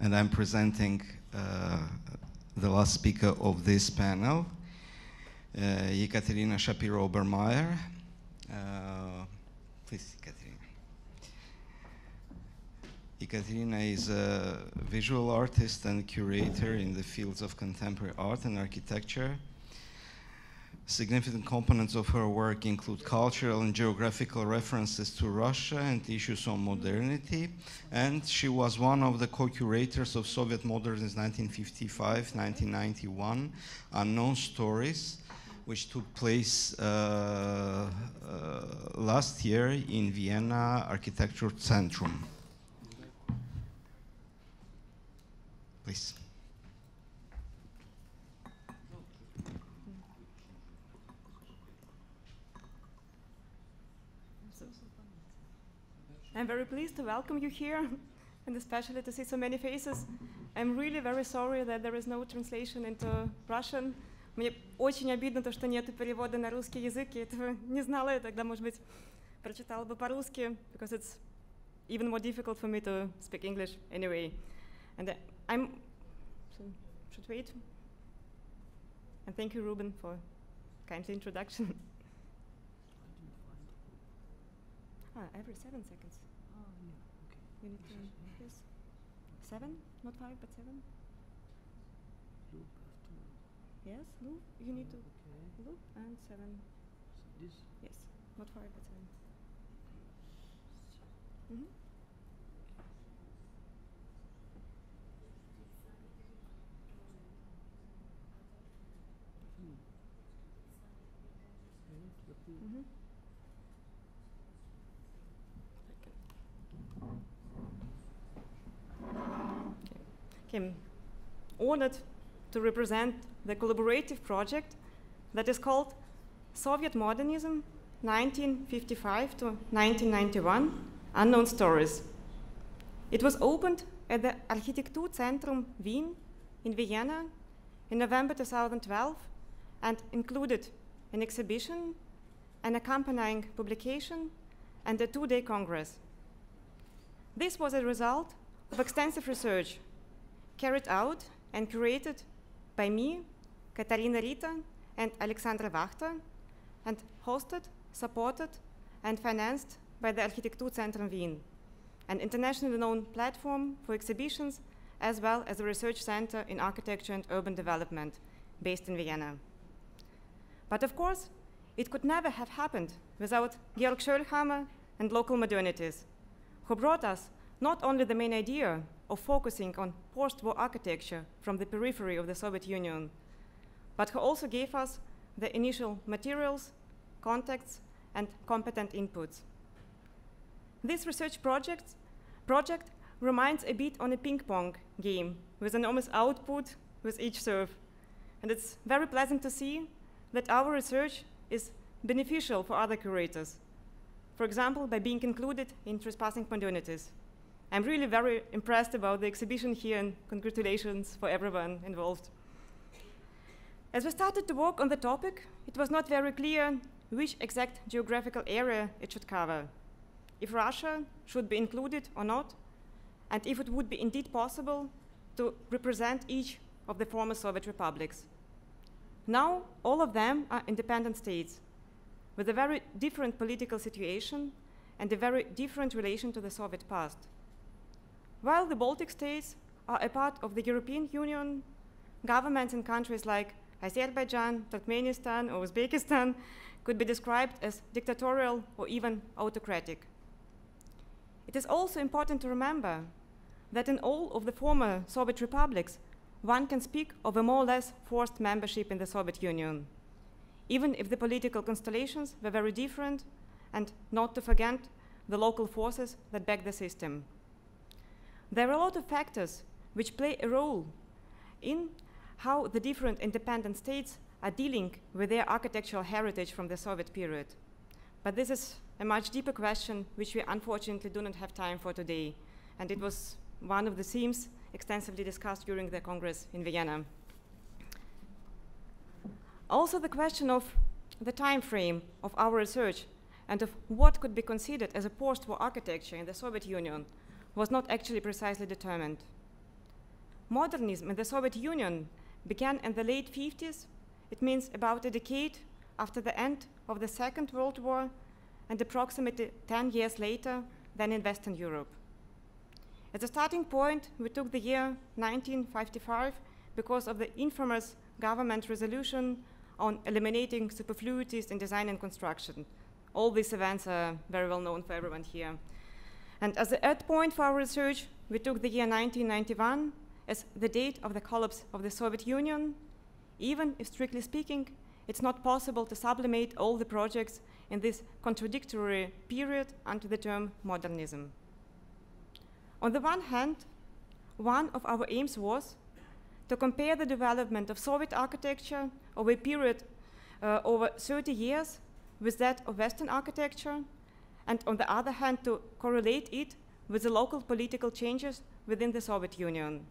and I'm presenting the last speaker of this panel, Ekaterina Shapiro-Obermair. Please, Ekaterina. Ekaterina is a visual artist and curator in the fields of contemporary art and architecture. Significant components of her work include cultural and geographical references to Russia and issues on modernity, and she was one of the co-curators of Soviet Modernism 1955-1991, Unknown Stories, which took place last year in Vienna Architecture Centrum. Please. I'm very pleased to welcome you here, and especially to see so many faces. I'm really very sorry that there is no translation into Russian. Мне очень обидно, то, что нет перевода на русский язык. Я этого не знала, я тогда, может быть, прочитала бы по-русски, because it's even more difficult for me to speak English anyway. And should wait. And thank you, Ruben, for kind introduction. Every 7 seconds. Oh, yeah, okay. You need to, yes. 7, not 5, but 7. Loop after. Yes, loop. You need to Okay. loop and 7. So this. Yes, not 5, but 7. Mm-hmm. Mm-hmm. I'm honored to represent the collaborative project that is called Soviet Modernism 1955 to 1991, Unknown Stories. It was opened at the Architekturzentrum Wien in Vienna in November 2012 and included an exhibition, an accompanying publication, and a 2-day congress. This was a result of extensive research carried out and curated by me, Ekaterina Rita, and Alexandra Wachter, and hosted, supported, and financed by the Architekturzentrum Wien, an internationally known platform for exhibitions, as well as a research center in architecture and urban development based in Vienna. But of course, it could never have happened without Georg Schöllhammer and local modernities, who brought us not only the main idea of focusing on post-war architecture from the periphery of the Soviet Union, but who also gave us the initial materials, contacts, and competent inputs. This research project reminds a bit on a ping-pong game with enormous output with each serve. And it's very pleasant to see that our research is beneficial for other curators. For example, by being included in trespassing modernities. I'm really very impressed about the exhibition here, and congratulations for everyone involved. As we started to work on the topic, it was not very clear which exact geographical area it should cover, if Russia should be included or not, and if it would be indeed possible to represent each of the former Soviet republics. Now, all of them are independent states, with a very different political situation and a very different relation to the Soviet past. While the Baltic states are a part of the European Union, governments in countries like Azerbaijan, Turkmenistan, or Uzbekistan could be described as dictatorial or even autocratic. It is also important to remember that in all of the former Soviet republics, one can speak of a more or less forced membership in the Soviet Union, even if the political constellations were very different, and not to forget the local forces that back the system. There are a lot of factors which play a role in how the different independent states are dealing with their architectural heritage from the Soviet period. But this is a much deeper question which we unfortunately do not have time for today. And it was one of the themes extensively discussed during the Congress in Vienna. Also, the question of the time frame of our research and of what could be considered as a post-war architecture in the Soviet Union was not actually precisely determined. modernism in the Soviet Union began in the late 50s, it means about a decade after the end of the Second World War and approximately 10 years later than in Western Europe. As a starting point, we took the year 1955 because of the infamous government resolution on eliminating superfluities in design and construction. All these events are very well known for everyone here. And as the end point for our research, we took the year 1991 as the date of the collapse of the Soviet Union, even if, strictly speaking, it's not possible to sublimate all the projects in this contradictory period under the term modernism. On the one hand, one of our aims was to compare the development of Soviet architecture over a period over 30 years with that of Western architecture, and on the other hand, to correlate it with the local political changes within the Soviet Union.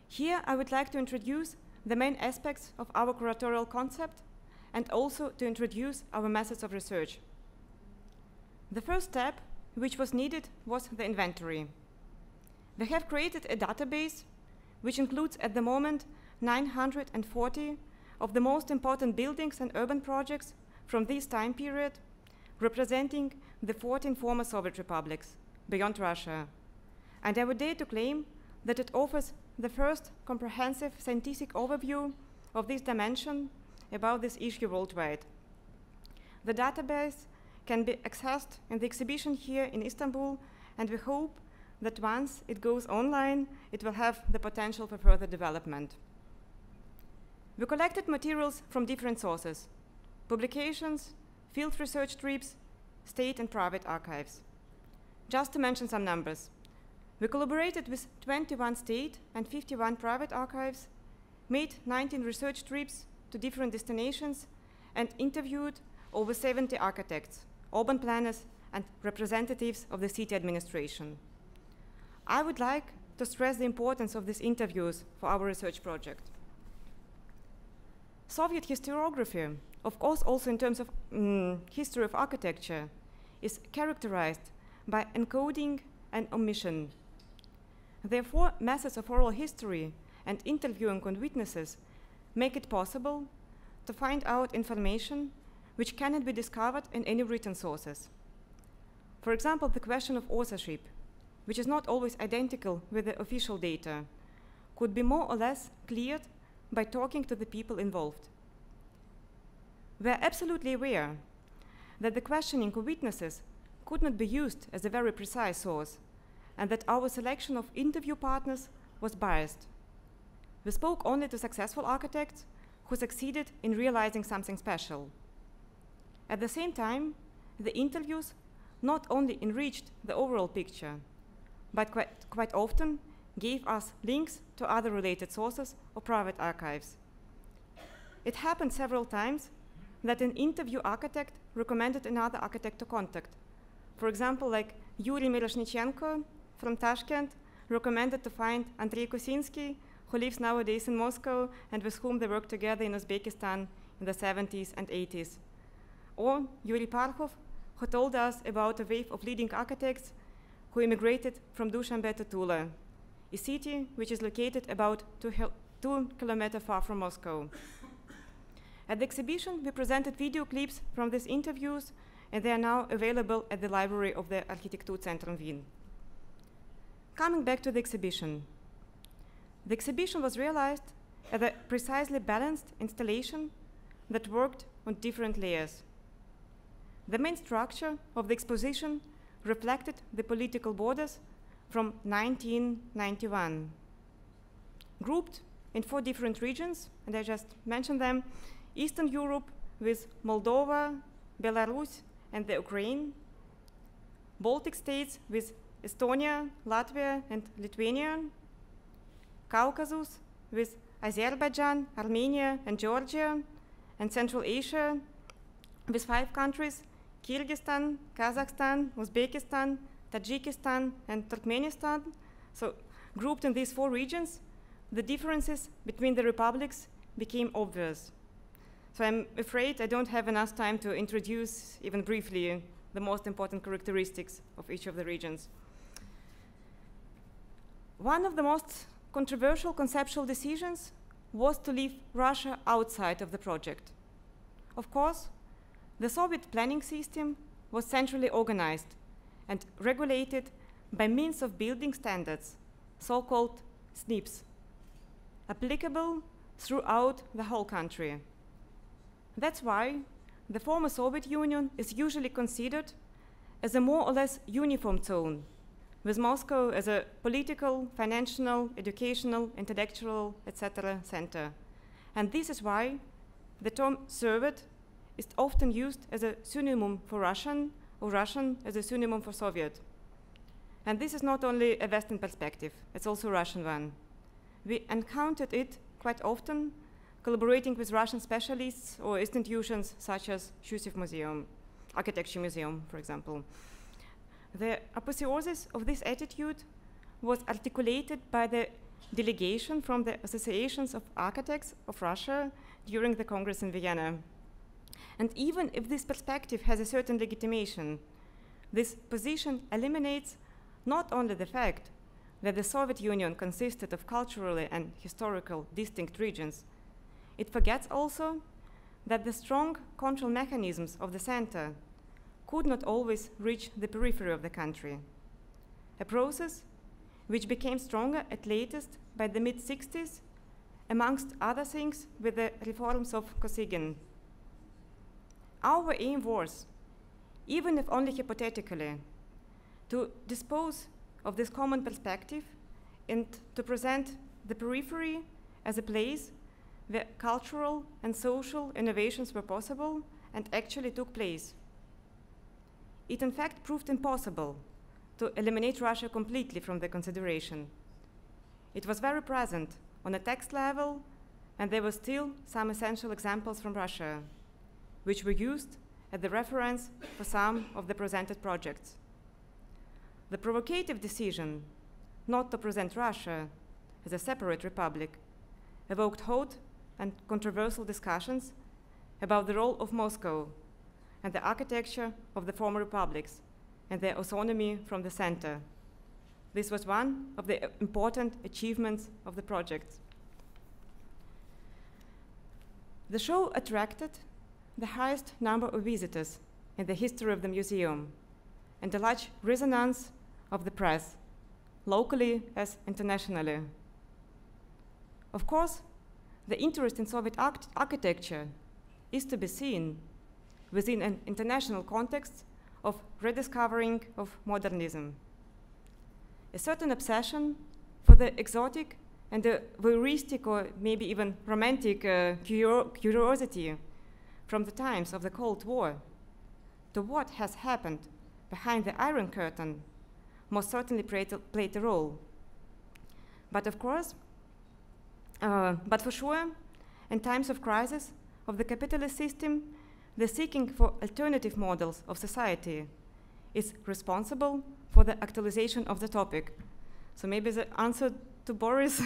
Here, I would like to introduce the main aspects of our curatorial concept and also to introduce our methods of research. The first step, which was needed, was the inventory. We have created a database which includes at the moment 940 of the most important buildings and urban projects from this time period, representing the 14 former Soviet republics beyond Russia. And I would dare to claim that it offers the first comprehensive scientific overview of this dimension about this issue worldwide. The database can be accessed in the exhibition here in Istanbul, and we hope that once it goes online, it will have the potential for further development. We collected materials from different sources: publications, field research trips, state and private archives. Just to mention some numbers, we collaborated with 21 state and 51 private archives, made 19 research trips to different destinations, and interviewed over 70 architects, urban planners, and representatives of the city administration. I would like to stress the importance of these interviews for our research project. Soviet historiography, of course also in terms of history of architecture, is characterized by encoding and omission. Therefore, methods of oral history and interviewing on witnesses make it possible to find out information which cannot be discovered in any written sources. For example, the question of authorship, which is not always identical with the official data, could be more or less cleared by talking to the people involved. We are absolutely aware that the questioning of witnesses could not be used as a very precise source, and that our selection of interview partners was biased. We spoke only to successful architects who succeeded in realizing something special. At the same time, the interviews not only enriched the overall picture, but quite often gave us links to other related sources or private archives. It happened several times that an interview architect recommended another architect to contact. For example, like Yuri Miroshnichenko from Tashkent recommended to find Andrei Kusinsky, who lives nowadays in Moscow and with whom they worked together in Uzbekistan in the 70s and 80s. Or Yuri Parkhov, who told us about a wave of leading architects who immigrated from Dushanbe to Tula, a city which is located about 2 kilometers far from Moscow. At the exhibition, we presented video clips from these interviews, and they are now available at the library of the Architekturzentrum Wien. Coming back to the exhibition. The exhibition was realized as a precisely balanced installation that worked on different layers. The main structure of the exposition reflected the political borders from 1991. Grouped in 4 different regions, and I just mentioned them: Eastern Europe with Moldova, Belarus, and the Ukraine; Baltic states with Estonia, Latvia, and Lithuania; Caucasus with Azerbaijan, Armenia, and Georgia; and Central Asia with 5 countries: Kyrgyzstan, Kazakhstan, Uzbekistan, Tajikistan, and Turkmenistan. So, grouped in these 4 regions, the differences between the republics became obvious. So I'm afraid I don't have enough time to introduce, even briefly, the most important characteristics of each of the regions. One of the most controversial conceptual decisions was to leave Russia outside of the project. Of course, the Soviet planning system was centrally organized and regulated by means of building standards, so-called SNIPs, applicable throughout the whole country. That's why the former Soviet Union is usually considered as a more or less uniform zone, with Moscow as a political, financial, educational, intellectual, etc. center. And this is why the term Soviet is often used as a synonym for Russian, or Russian as a synonym for Soviet. And this is not only a Western perspective, it's also a Russian one. We encountered it quite often, collaborating with Russian specialists or institutions such as Shushev Museum, Architecture Museum, for example. The apotheosis of this attitude was articulated by the delegation from the Associations of Architects of Russia during the Congress in Vienna. And even if this perspective has a certain legitimation, this position eliminates not only the fact that the Soviet Union consisted of culturally and historical distinct regions, it forgets also that the strong control mechanisms of the center could not always reach the periphery of the country, a process which became stronger at latest by the mid-60s, amongst other things with the reforms of Kosygin. Our aim was, even if only hypothetically, to dispose of this common perspective and to present the periphery as a place where cultural and social innovations were possible and actually took place. It in fact proved impossible to eliminate Russia completely from the consideration. It was very present on a text level, and there were still some essential examples from Russia, which were used as the reference for some of the presented projects. The provocative decision not to present Russia as a separate republic evoked hot and controversial discussions about the role of Moscow and the architecture of the former republics and their autonomy from the center. This was one of the important achievements of the project. The show attracted the highest number of visitors in the history of the museum and a large resonance of the press, locally as internationally. Of course, the interest in Soviet architecture is to be seen within an international context of rediscovering of modernism. A certain obsession for the exotic and the voyeuristic or maybe even romantic curiosity from the times of the Cold War to what has happened behind the Iron Curtain most certainly played a role. But of course, but for sure, in times of crisis of the capitalist system, the seeking for alternative models of society is responsible for the actualization of the topic. So maybe the answer to Boris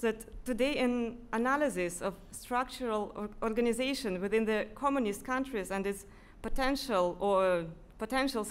that today in analysis of structural organization within the communist countries and its potentials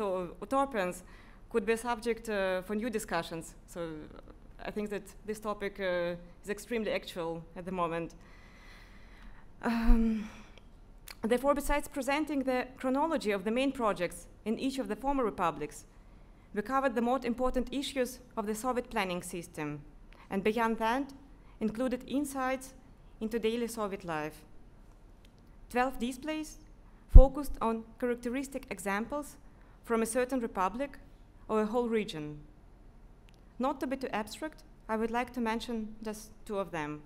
or utopians could be a subject for new discussions. So I think that this topic is extremely actual at the moment. Therefore, besides presenting the chronology of the main projects in each of the former republics, we covered the most important issues of the Soviet planning system, and beyond that, included insights into daily Soviet life. 12 displays focused on characteristic examples from a certain republic or a whole region. Not to be too abstract, I would like to mention just two of them.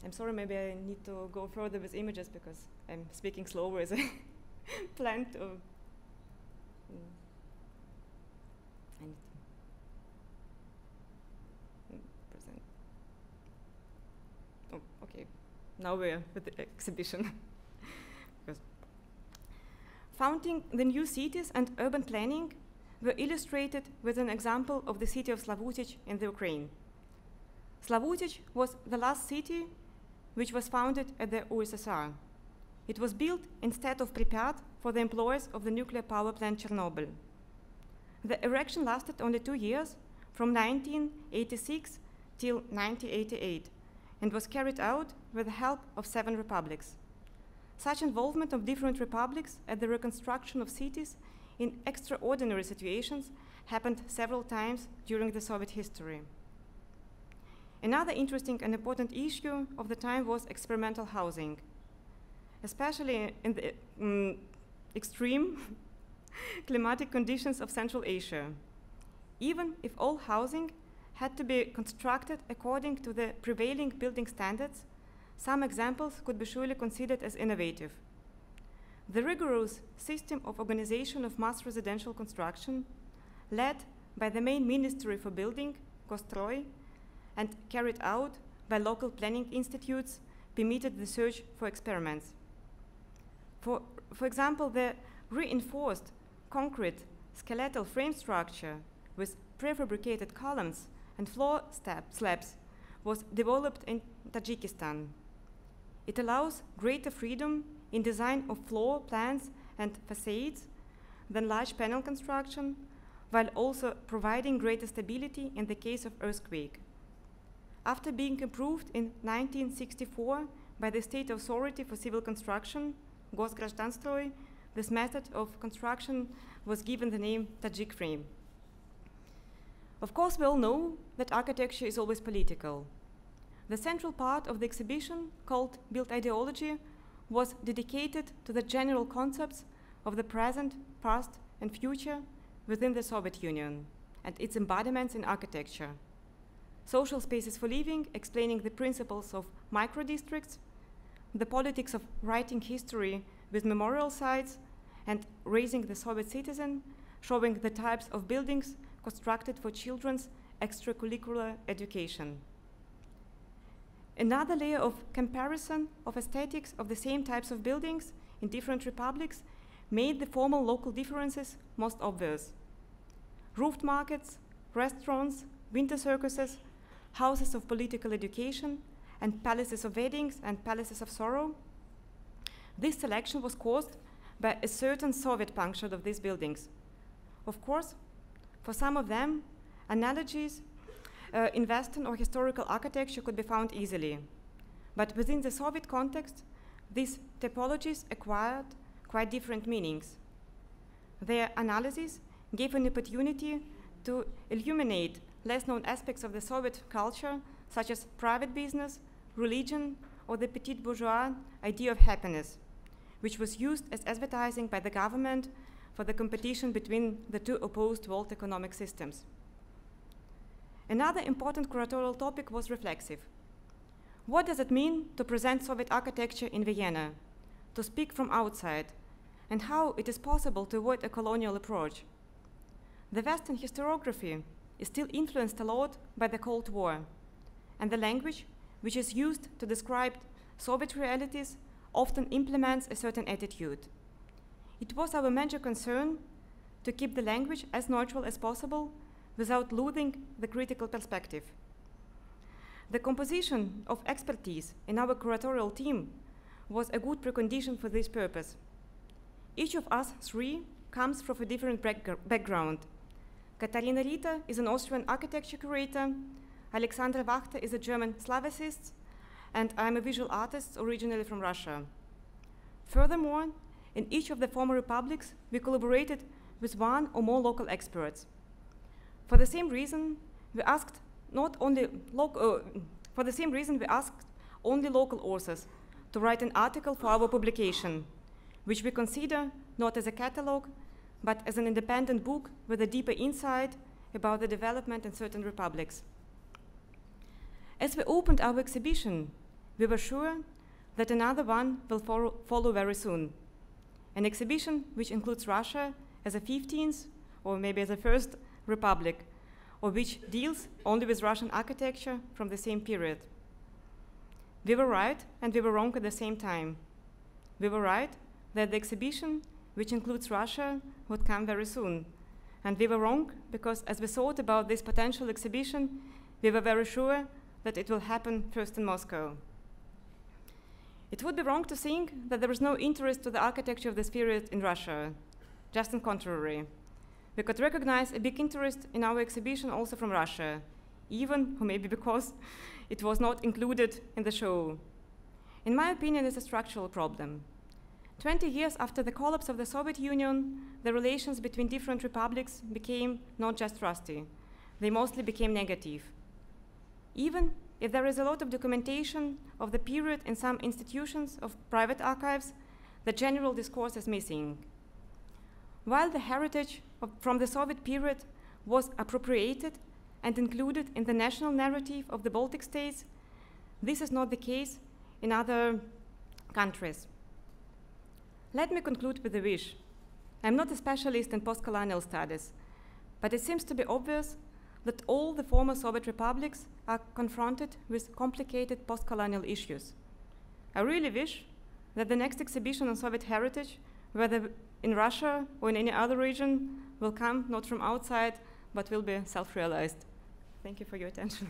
I'm sorry, maybe I need to go further with images because I'm speaking slower as I planned to. I need to present. Oh, okay. Now we're with the exhibition. Founding the new cities and urban planning were illustrated with an example of the city of Slavutic in the Ukraine. Slavutic was the last city which was founded at the USSR. It was built instead of Pripyat for the employees of the nuclear power plant Chernobyl. The erection lasted only 2 years from 1986 till 1988 and was carried out with the help of 7 republics. Such involvement of different republics at the reconstruction of cities in extraordinary situations happened several times during the Soviet history. Another interesting and important issue of the time was experimental housing, especially in the extreme climatic conditions of Central Asia. Even if all housing had to be constructed according to the prevailing building standards, some examples could be surely considered as innovative. The rigorous system of organization of mass residential construction, led by the main Ministry for Building, Kostroi, and carried out by local planning institutes, permitted the search for experiments. For example, the reinforced concrete skeletal frame structure with prefabricated columns and floor slabs was developed in Tajikistan. It allows greater freedom in design of floor plans and facades than large panel construction, while also providing greater stability in the case of earthquake. After being approved in 1964 by the State Authority for Civil Construction, Gosgraždanstroy, this method of construction was given the name Tajik frame. Of course, we all know that architecture is always political. The central part of the exhibition, called Built Ideology, was dedicated to the general concepts of the present, past, and future within the Soviet Union and its embodiments in architecture. Social spaces for living, explaining the principles of micro-districts, the politics of writing history with memorial sites, and raising the Soviet citizen, showing the types of buildings constructed for children's extracurricular education. Another layer of comparison of aesthetics of the same types of buildings in different republics made the formal local differences most obvious. Roofed markets, restaurants, winter circuses, houses of political education, and palaces of weddings and palaces of sorrow. This selection was caused by a certain Soviet puncture of these buildings. Of course, for some of them, analogies in Western or historical architecture could be found easily. But within the Soviet context, these typologies acquired quite different meanings. Their analysis gave an opportunity to illuminate less-known aspects of the Soviet culture, such as private business, religion, or the petit bourgeois idea of happiness, which was used as advertising by the government for the competition between the two opposed world economic systems. Another important curatorial topic was reflexive. What does it mean to present Soviet architecture in Vienna, to speak from outside, and how it is possible to avoid a colonial approach? The Western historiography is still influenced a lot by the Cold War, and the language which is used to describe Soviet realities often implements a certain attitude. It was our major concern to keep the language as neutral as possible without losing the critical perspective. The composition of expertise in our curatorial team was a good precondition for this purpose. Each of us three comes from a different background. Katharina Ritter is an Austrian architecture curator, Alexandra Wachter is a German Slavicist, and I'm a visual artist originally from Russia. Furthermore, in each of the former republics, we collaborated with one or more local experts. For the same reason, we asked only local authors to write an article for our publication, which we consider not as a catalog, but as an independent book with a deeper insight about the development in certain republics. As we opened our exhibition, we were sure that another one will follow very soon. An exhibition which includes Russia as a 15th or maybe as a first republic, or which deals only with Russian architecture from the same period. We were right and we were wrong at the same time. We were right that the exhibition, which includes Russia, would come very soon. And we were wrong because as we thought about this potential exhibition, we were very sure that it will happen first in Moscow. It would be wrong to think that there is no interest to the architecture of this period in Russia. Just on contrary. we could recognize a big interest in our exhibition also from Russia, even, or maybe because it was not included in the show. In my opinion, it's a structural problem. 20 years after the collapse of the Soviet Union, the relations between different republics became not just rusty, they mostly became negative. Even if there is a lot of documentation of the period in some institutions of private archives, the general discourse is missing. While the heritage from the Soviet period was appropriated and included in the national narrative of the Baltic states, this is not the case in other countries. Let me conclude with a wish. I'm not a specialist in post-colonial studies, but it seems to be obvious that all the former Soviet republics are confronted with complicated post-colonial issues. I really wish that the next exhibition on Soviet heritage, whether in Russia or in any other region, will come not from outside, but will be self-realized. Thank you for your attention.